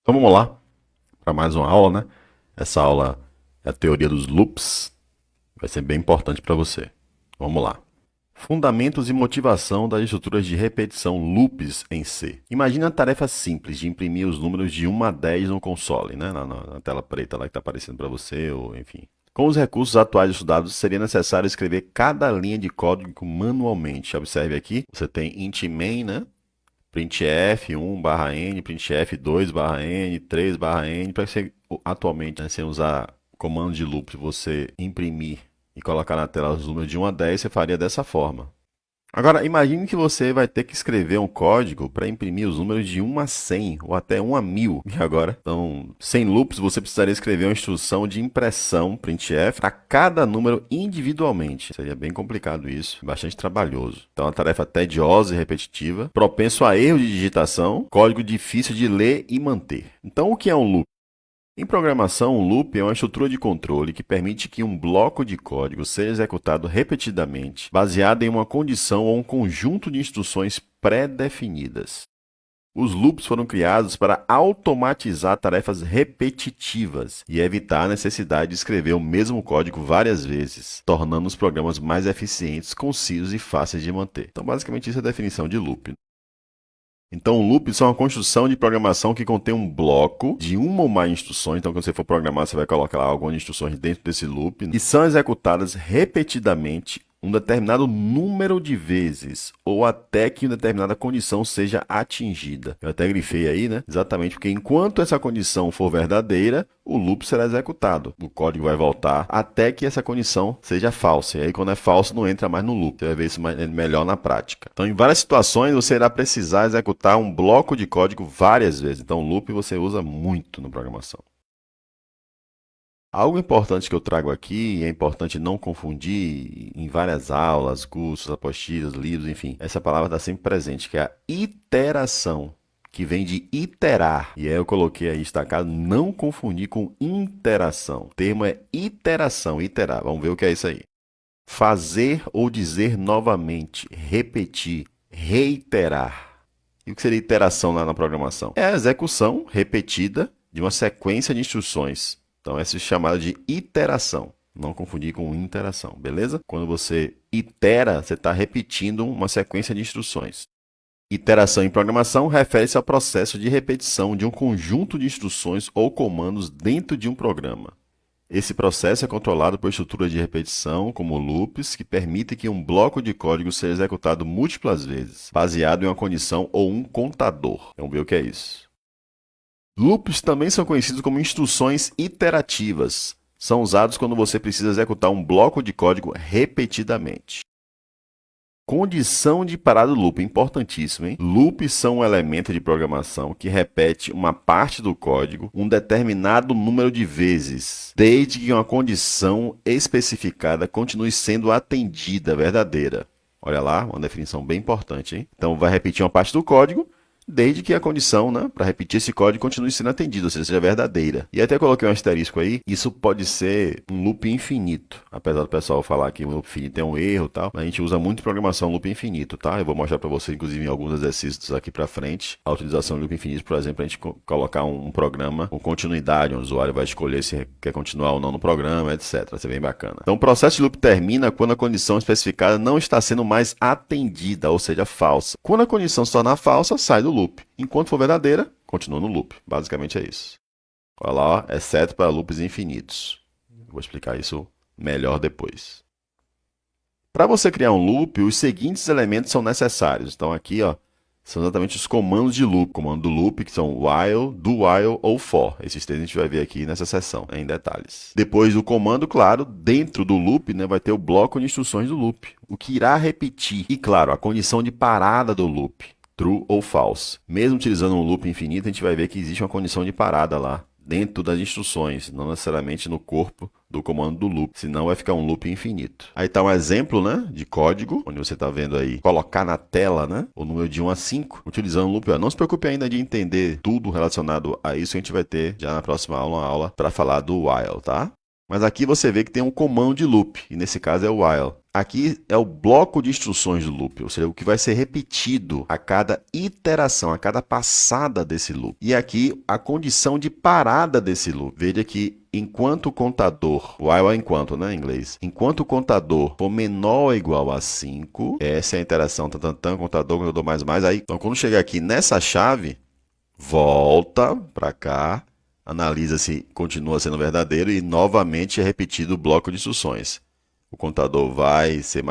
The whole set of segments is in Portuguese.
Então vamos lá para mais uma aula, né? Essa aula é a teoria dos loops. Vai ser bem importante para você. Vamos lá. Fundamentos e motivação das estruturas de repetição loops em C. Imagina a tarefa simples de imprimir os números de 1 a 10 no console, né? na tela preta lá que está aparecendo para você, ou enfim. Com os recursos atuais estudados, seria necessário escrever cada linha de código manualmente. Observe aqui, você tem int main, né? printf 1/n, printf 2/n, 3/n, para você atualmente, né, sem usar comando de loop, você imprimir e colocar na tela os números de 1 a 10, você faria dessa forma. Agora, imagine que você vai ter que escrever um código para imprimir os números de 1 a 100 ou até 1 a 1000. E agora? Então, sem loops, você precisaria escrever uma instrução de impressão printf para cada número individualmente. Seria bem complicado isso, bastante trabalhoso. Então, é uma tarefa tediosa e repetitiva, propenso a erro de digitação, código difícil de ler e manter. Então, o que é um loop? Em programação, um loop é uma estrutura de controle que permite que um bloco de código seja executado repetidamente, baseado em uma condição ou um conjunto de instruções pré-definidas. Os loops foram criados para automatizar tarefas repetitivas e evitar a necessidade de escrever o mesmo código várias vezes, tornando os programas mais eficientes, concisos e fáceis de manter. Então, basicamente, isso é a definição de loop. Então, um loop é uma construção de programação que contém um bloco de uma ou mais instruções. Então, quando você for programar, você vai colocar lá algumas instruções dentro desse loop, que são executadas repetidamente um determinado número de vezes, ou até que uma determinada condição seja atingida. Eu até grifei aí, né? Exatamente, porque enquanto essa condição for verdadeira, o loop será executado. O código vai voltar até que essa condição seja falsa. E aí, quando é falso, não entra mais no loop. Você vai ver isso melhor na prática. Então, em várias situações, você irá precisar executar um bloco de código várias vezes. Então, o loop você usa muito na programação. Algo importante que eu trago aqui, e é importante não confundir em várias aulas, cursos, apostilas, livros, enfim, essa palavra está sempre presente, que é a iteração, que vem de iterar. E aí eu coloquei aí destacado, não confundir com interação. O termo é iteração, iterar. Vamos ver o que é isso aí. Fazer ou dizer novamente, repetir, reiterar. E o que seria iteração lá na programação? É a execução repetida de uma sequência de instruções. Então, essa é chamada de iteração. Não confundir com interação, beleza? Quando você itera, você está repetindo uma sequência de instruções. Iteração em programação refere-se ao processo de repetição de um conjunto de instruções ou comandos dentro de um programa. Esse processo é controlado por estruturas de repetição, como loops, que permitem que um bloco de código seja executado múltiplas vezes, baseado em uma condição ou um contador. Vamos ver o que é isso. Loops também são conhecidos como instruções iterativas. São usados quando você precisa executar um bloco de código repetidamente. Condição de parada do loop, importantíssimo, hein? Loops são um elemento de programação que repete uma parte do código um determinado número de vezes, desde que uma condição especificada continue sendo atendida, verdadeira. Olha lá, uma definição bem importante, hein? Então, vai repetir uma parte do código, desde que a condição, né, para repetir esse código continue sendo atendida, ou seja, seja verdadeira. E até coloquei um asterisco aí, isso pode ser um loop infinito. Apesar do pessoal falar que o loop infinito é um erro e tal, a gente usa muito em programação loop infinito, tá? Eu vou mostrar para você, inclusive, em alguns exercícios aqui para frente, a utilização do loop infinito, por exemplo, a gente colocar um programa com continuidade, o usuário vai escolher se quer continuar ou não no programa, etc. Vai ser bem bacana. Então, o processo de loop termina quando a condição especificada não está sendo mais atendida, ou seja, falsa. Quando a condição se tornar falsa, sai do loop. Enquanto for verdadeira, continua no loop. Basicamente é isso. Olha lá, ó, exceto para loops infinitos. Vou explicar isso melhor depois. Para você criar um loop, os seguintes elementos são necessários. Então aqui, ó, são exatamente os comandos de loop. Comando do loop, que são while, do while ou for. Esses três a gente vai ver aqui nessa seção, em detalhes. Depois do comando, claro, dentro do loop, né, vai ter o bloco de instruções do loop, o que irá repetir. E claro, a condição de parada do loop, true ou false. Mesmo utilizando um loop infinito, a gente vai ver que existe uma condição de parada lá, dentro das instruções, não necessariamente no corpo do comando do loop, senão vai ficar um loop infinito. Aí está um exemplo, né, de código, onde você está vendo aí, colocar na tela, né, o número de 1 a 5, utilizando o loop. Não se preocupe ainda de entender tudo relacionado a isso, a gente vai ter já na próxima aula, para falar do while, tá? Mas aqui você vê que tem um comando de loop, e nesse caso é o while. aqui é o bloco de instruções do loop, ou seja, o que vai ser repetido a cada iteração, a cada passada desse loop. E aqui a condição de parada desse loop. Veja que enquanto o contador, while é enquanto, né, em inglês, enquanto o contador for menor ou igual a 5, essa é a interação, contador mais, aí, então quando chegar aqui nessa chave, volta para cá, analisa se continua sendo verdadeiro e novamente é repetido o bloco de instruções. O contador vai ser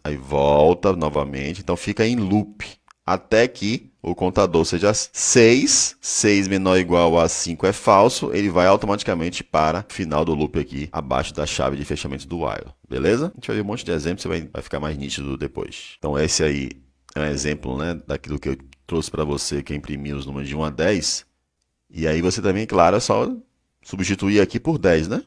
aí volta novamente, então fica em loop até que o contador seja 6, 6 menor ou igual a 5 é falso, ele vai automaticamente para o final do loop aqui, abaixo da chave de fechamento do while, beleza? A gente vai ver um monte de exemplos, vai ficar mais nítido depois. Então esse aí é um exemplo, né, daquilo que eu trouxe para você, que é imprimir os números de 1 a 10, e aí você também, claro, é só substituir aqui por 10, né?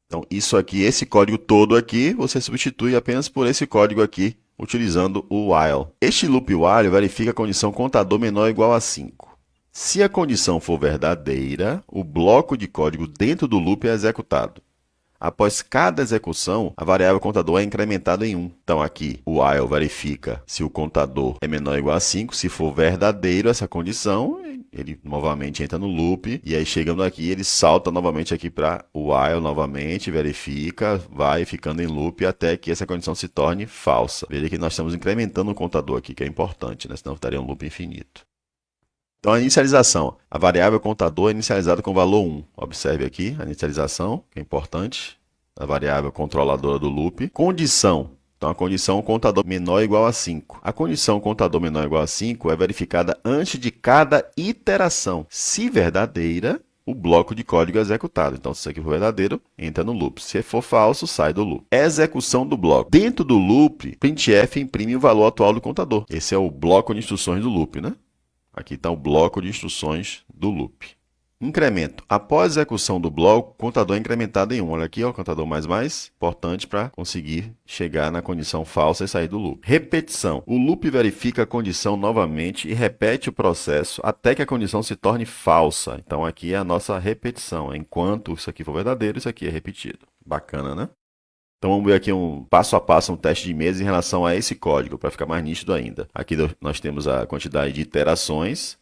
Então, isso aqui, esse código todo aqui, você substitui apenas por esse código aqui, utilizando o while. Este loop while verifica a condição contador menor ou igual a 5. Se a condição for verdadeira, o bloco de código dentro do loop é executado. Após cada execução, a variável contador é incrementada em 1. Então, aqui, o while verifica se o contador é menor ou igual a 5. Se for verdadeiro essa condição, ele novamente entra no loop. E aí, chegando aqui, ele salta novamente aqui para o while novamente, verifica, vai ficando em loop até que essa condição se torne falsa. Veja que nós estamos incrementando o contador aqui, que é importante, né? Senão estaria um loop infinito. Então, a inicialização. A variável contador é inicializada com o valor 1. Observe aqui a inicialização, que é importante. A variável controladora do loop. Condição. Então, a condição contador menor ou igual a 5. A condição contador menor ou igual a 5 é verificada antes de cada iteração. Se verdadeira, o bloco de código é executado. Então, se isso aqui for verdadeiro, entra no loop. Se for falso, sai do loop. Execução do bloco. Dentro do loop, printf imprime o valor atual do contador. Esse é o bloco de instruções do loop, né? Aqui está o bloco de instruções do loop. Incremento. Após a execução do bloco, o contador é incrementado em 1. Olha aqui, ó, o contador mais, importante para conseguir chegar na condição falsa e sair do loop. Repetição. O loop verifica a condição novamente e repete o processo até que a condição se torne falsa. Então, aqui é a nossa repetição. Enquanto isso aqui for verdadeiro, isso aqui é repetido. Bacana, né? Então vamos ver aqui um passo a passo, um teste de mesa em relação a esse código, para ficar mais nítido ainda. Aqui nós temos a quantidade de iterações,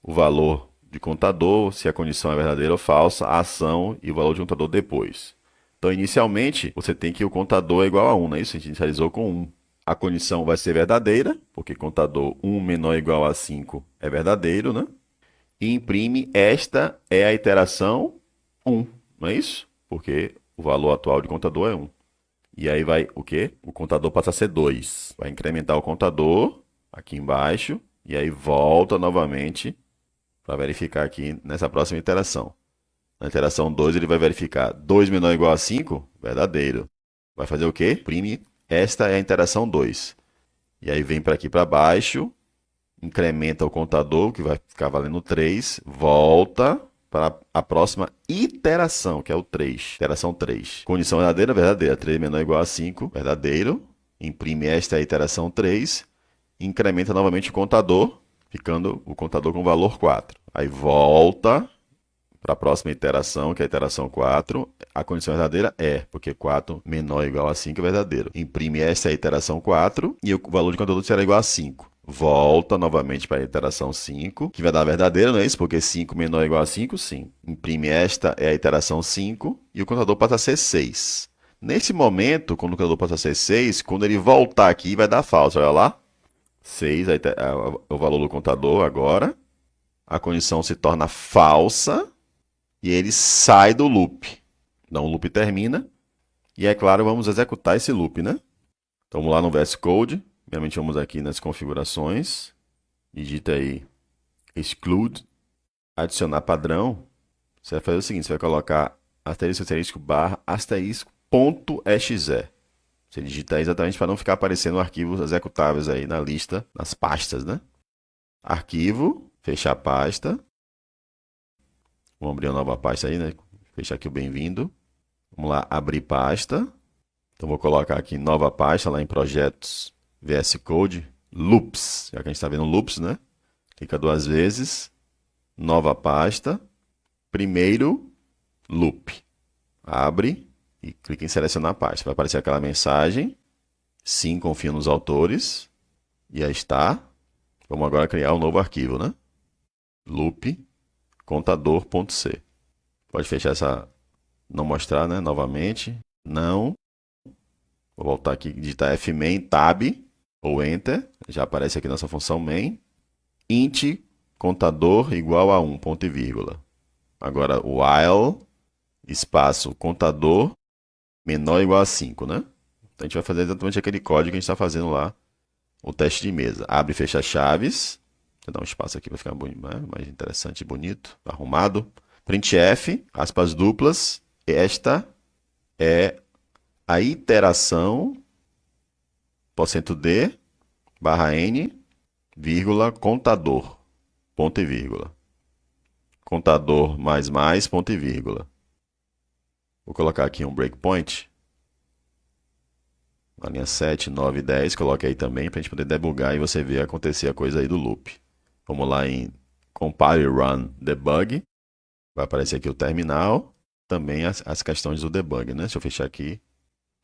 o valor de contador, se a condição é verdadeira ou falsa, a ação e o valor de contador depois. Então, inicialmente, você tem que o contador é igual a 1, não é isso? A gente inicializou com 1. A condição vai ser verdadeira, porque contador 1 menor ou igual a 5 é verdadeiro, né? E imprime, esta é a iteração 1, não é isso? Porque o valor atual de contador é 1. E aí vai o quê? O contador passa a ser 2. Vai incrementar o contador aqui embaixo. E aí volta novamente para verificar aqui nessa próxima iteração. Na iteração 2 ele vai verificar 2 menor ou igual a 5, verdadeiro. Vai fazer o quê? Imprime, esta é a iteração 2. E aí vem para aqui para baixo, incrementa o contador, que vai ficar valendo 3, volta para a próxima iteração, que é o 3. Iteração 3. Condição verdadeira, verdadeira. 3 menor ou igual a 5, verdadeiro. Imprime esta iteração 3. Incrementa novamente o contador, ficando o contador com o valor 4. Aí volta para a próxima iteração, que é a iteração 4. A condição verdadeira é, porque 4 menor ou igual a 5 é verdadeiro. Imprime esta iteração 4 e o valor de contador será igual a 5. Volta novamente para a iteração 5, que vai dar verdadeiro, não é isso? Porque 5 menor ou igual a 5, sim. Imprime esta, é a iteração 5, e o contador passa a ser 6. Nesse momento, quando o contador passa a ser 6, quando ele voltar aqui, vai dar falso. Olha lá. 6 é o valor do contador agora. A condição se torna falsa, e ele sai do loop. Então, o loop termina, e é claro, vamos executar esse loop, né? Então, vamos lá no VS Code. Primeiramente, vamos aqui nas configurações, digita aí exclude, adicionar padrão. Você vai fazer o seguinte, você vai colocar asterisco barra asterisco ponto .exe. Você digita aí exatamente para não ficar aparecendo arquivos executáveis aí na lista, nas pastas, né? Arquivo, fechar a pasta. Vamos abrir uma nova pasta aí, né? Fechar aqui o bem-vindo. Vamos lá, abrir pasta. Então, vou colocar aqui nova pasta lá em projetos VS Code, loops, já que a gente está vendo loops, né? Clica 2 vezes, nova pasta, primeiro loop. Abre e clica em selecionar a pasta. Vai aparecer aquela mensagem, Sim, confio nos autores. E aí está. Vamos agora criar um novo arquivo, né? Loop contador.c. Pode fechar essa, não mostrar, né? Novamente. Não. Vou voltar aqui e digitar fmain tab ou enter. Já aparece aqui nossa função main. Int contador igual a 1, ponto e vírgula. Agora while espaço contador menor ou igual a 5, né? Então a gente vai fazer exatamente aquele código que a gente está fazendo lá, o teste de mesa. Abre e fecha chaves. Vou dar um espaço aqui para ficar mais interessante, bonito, arrumado. Printf, aspas duplas. Esta é a iteração %d barra n, vírgula, contador, ponto e vírgula. Contador mais, ponto e vírgula. Vou colocar aqui um breakpoint. Na linha 7, 9 e 10, coloque aí também para a gente poder debugar e você ver acontecer a coisa aí do loop. Vamos lá em compile run debug. Vai aparecer aqui o terminal. Também as questões do debug, né? Deixa eu fechar aqui.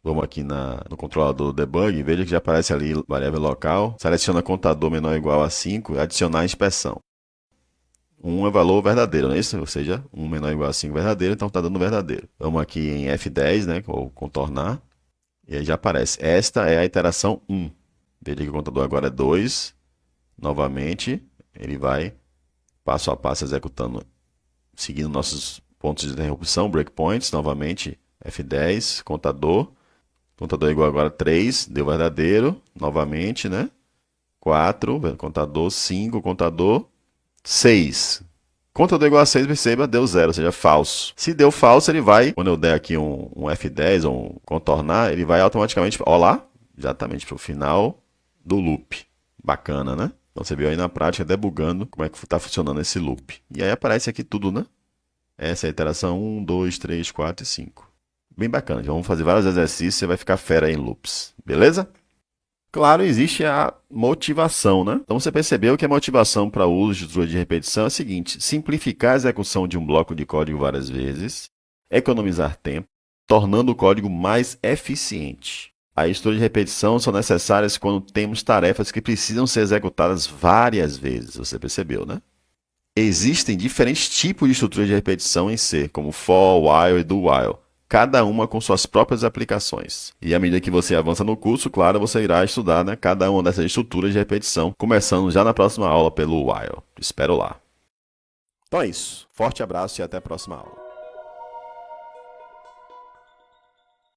Vamos aqui no controlador do debug. Veja que já aparece ali variável local. Seleciona contador menor ou igual a 5 e adicionar inspeção. 1 é valor verdadeiro, não é isso? Ou seja, 1 menor ou igual a 5 verdadeiro, então está dando verdadeiro. Vamos aqui em F10, né? Ou contornar. E aí já aparece. Esta é a iteração 1. Veja que o contador agora é 2. Novamente, ele vai passo a passo executando, seguindo nossos pontos de interrupção, breakpoints. Novamente, F10, contador. Contador igual agora a 3, deu verdadeiro. Novamente, né? 4, contador, 5, contador, 6. Contador igual a 6, perceba, deu 0, ou seja, falso. Se deu falso, ele vai, quando eu der aqui um F10 ou um contornar, ele vai automaticamente, ó lá, exatamente para o final do loop. Bacana, né? Então você viu aí na prática, debugando, como é que está funcionando esse loop. E aí aparece aqui tudo, né? Essa é a iteração 1, 2, 3, 4 e 5. Bem bacana, vamos fazer vários exercícios, você vai ficar fera aí em loops, beleza? Claro, existe a motivação, né? Então você percebeu que a motivação para o uso de estrutura de repetição é a seguinte: simplificar a execução de um bloco de código várias vezes, economizar tempo, tornando o código mais eficiente. As estruturas de repetição são necessárias quando temos tarefas que precisam ser executadas várias vezes, você percebeu, né? Existem diferentes tipos de estruturas de repetição em C, como for, while e do while. Cada uma com suas próprias aplicações. E à medida que você avança no curso, claro, você irá estudar, né, cada uma dessas estruturas de repetição, começando já na próxima aula pelo while. Te espero lá. Então é isso. Forte abraço e até a próxima aula.